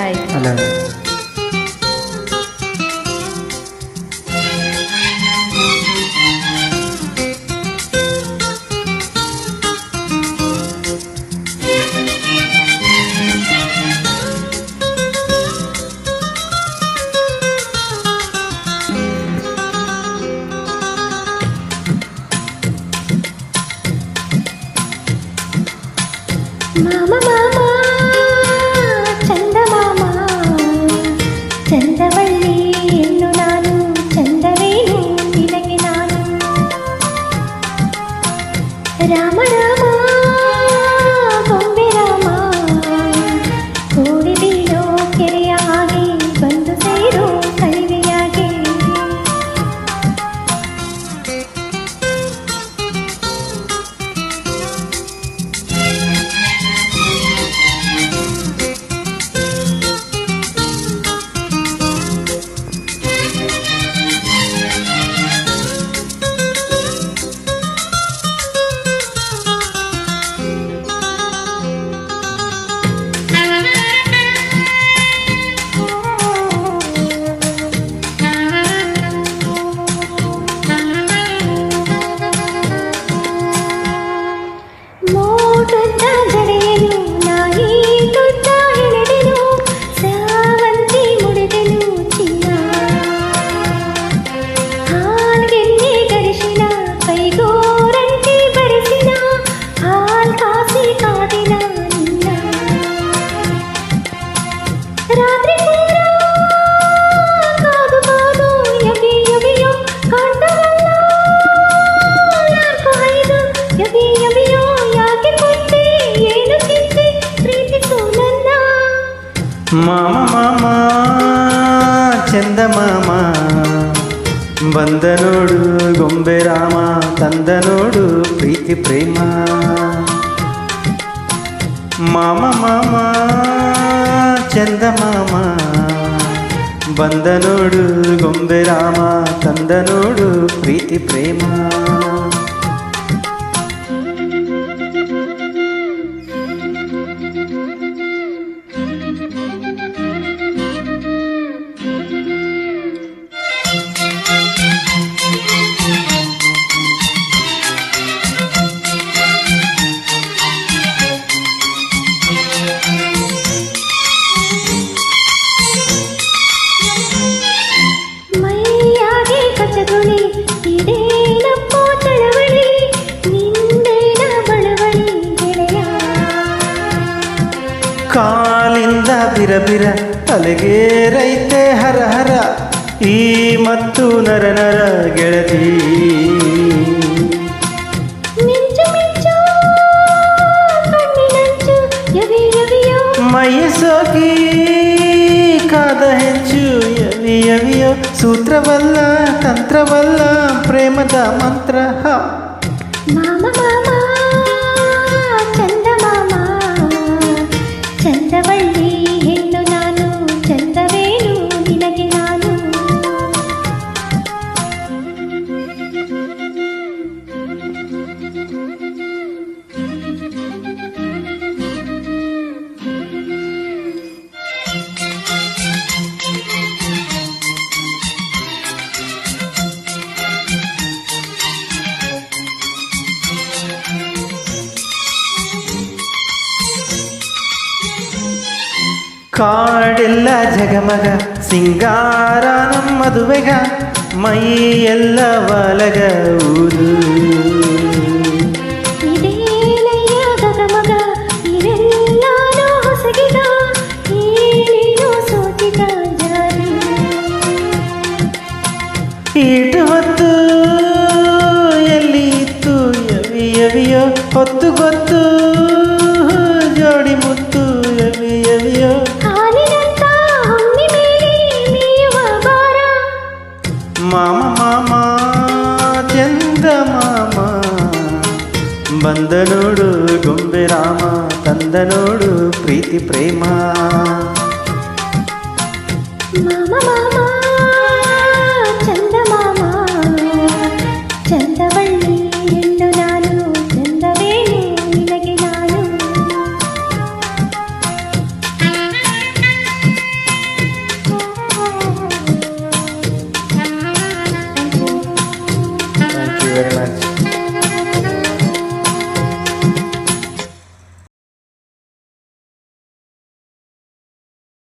ಆಯ್ತು. ಅಲ್ಲ ಮಾಮ ಮಾಮ ಚಂದ ಮಾಮ ಚಂದವಳ್ಳಿ ಹೆಣ್ಣು ನಾನು ಚಂದವೇನು ನಿನಗೆ ನಾನು ರಾಮ ರಾಮ ಗೊಂಬೆ ರಾಮ ಕೂಡಿ ಬೀಳೋ ಕೆರೆಯ ಹಾಗೆ ಬಂದು ಸೇರೋ ಕಣಿವೆಯಾಗೆ ಮೋಟದ ಜಡೆಯನು ನಾಯಿ ದೊಡ್ಡ ಹೆಣೆದೆನು ಸಾವಂತಿ ಮುಡಿದೆನು ಚಿನ್ನ ಹಾಲ್ಗೆನ್ನೆ ಗರಿಶಿನ ಕೈಗೋರಂಟಿ ಬರೆಸಿನ ಹಾಲ್ ಕಾಸಿ ಕಾದಿನ ನಿನ್ನ ರಾತ್ರಿ ಪೂರ ಕಾದು ಕಾದು ಯವಿ ಯವಿಯೋ ಕಾಂಡವಲ್ಲ ಯಾಕೋ ಹೈದು ಯವಿ ಯವಿಯೋ ಯಾಕೆ ಕೊಟ್ಟೆ ಏನು ಚಿಂತೆ ಪ್ರೀತಿಸು ನನ್ನ ಮಾಮ ಮಾಮ ಚಂದ ಮಾಮ ಬಂದ ನೋಡು ಗೊಂಬೆ ರಾಮ ತಂದ ನೋಡು ಪ್ರೀತಿ ಪ್ರೇಮ ಮಾಮ ಮಾಮ ಚಂದ ಮಾಮ ಬಂದ ನೋಡು ಗೊಂಬೆ ರಾಮ ತಂದ ನೋಡು ಪ್ರೀತಿ ಪ್ರೇಮ ಮೈಯಾಗೆ ಕಚಗುಳಿ ಇದೇನಪ್ಪ ಚಳವಳಿ ನಿಂದೇನ ಬಳವಳಿ ಗೆಳೆಯ ಕಾಲಿಂದ ಬಿರಬಿರ ತಲೆಗೇರೈತೆ ಹರ ಹರ ಈ ಮತ್ತು ನರ ನರ ಗೆಳತಿ ಮಿಂಚು ಮಿಂಚು ಕಣ್ಣಿನಂಚು ಯವಿ ಯವಿಯೋ ಮೈ ಸೋಕಿ ಕಾದ ಹೆಚ್ಚು ಯವಿ ಯವಿಯೋ ಸೂತ್ರವಲ್ಲ ತಂತ್ರವಲ್ಲ ಪ್ರೇಮದ ಮಂತ್ರ ಹ ಮಾಮ ಮಾಮ ಚಂದ ಮಾಮ ಚಂದವಳ್ಳಿ ಹೆಣ್ಣು ನಾನು ಚಂದವೇನು ನಿನಗೆ ನಾನು ಕಾಡೆಲ್ಲ ಜಗಮಗ ಸಿಂಗಾರ ನಮ್ಮ ಮದುವೆಗ ಮೈ ಎಲ್ಲ ಒಲಗ ಊರು ಇದೇಲಯ್ಯ ಗಗಮಗ ಇವೆಲ್ಲಾನೋ ಹೊಸಗಿಗ ಏನೇನೋ ಸೋತಿಗ ಜಾರಿ ಈಟು ಹೊತ್ತು ಎಲ್ಲಿ ಇತ್ತು ಯವಿ ಯವಿಯೋ ಹೊತ್ತು ಗೊತ್ತು ಜೋಡಿ ಮುತ್ತು ಯವಿ ಯವಿಯೋ ಹಾಲಿನಂತ ಹೊನ್ನಿ ಮೇಲೆ ಮೇಯುವ ಬಾರ ಮಾಮ ಮಾಮ ಚಂದ ಮಾಮ ಬಂದ ನೋಡು ಗೊಂಬೆ ರಾಮ ತಂದ ನೋಡು ಪ್ರೀತಿ ಪ್ರೇಮ ಮಾಮ ಮಾಮ ಚಂದ ಮಾಮ ಚಂದವಳ್ಳಿ ಹೆಣ್ಣು ನಾನು ಚಂದವೇನು ನಿನಗೆ ನಾನು ವೆರಿ ಮಚ್.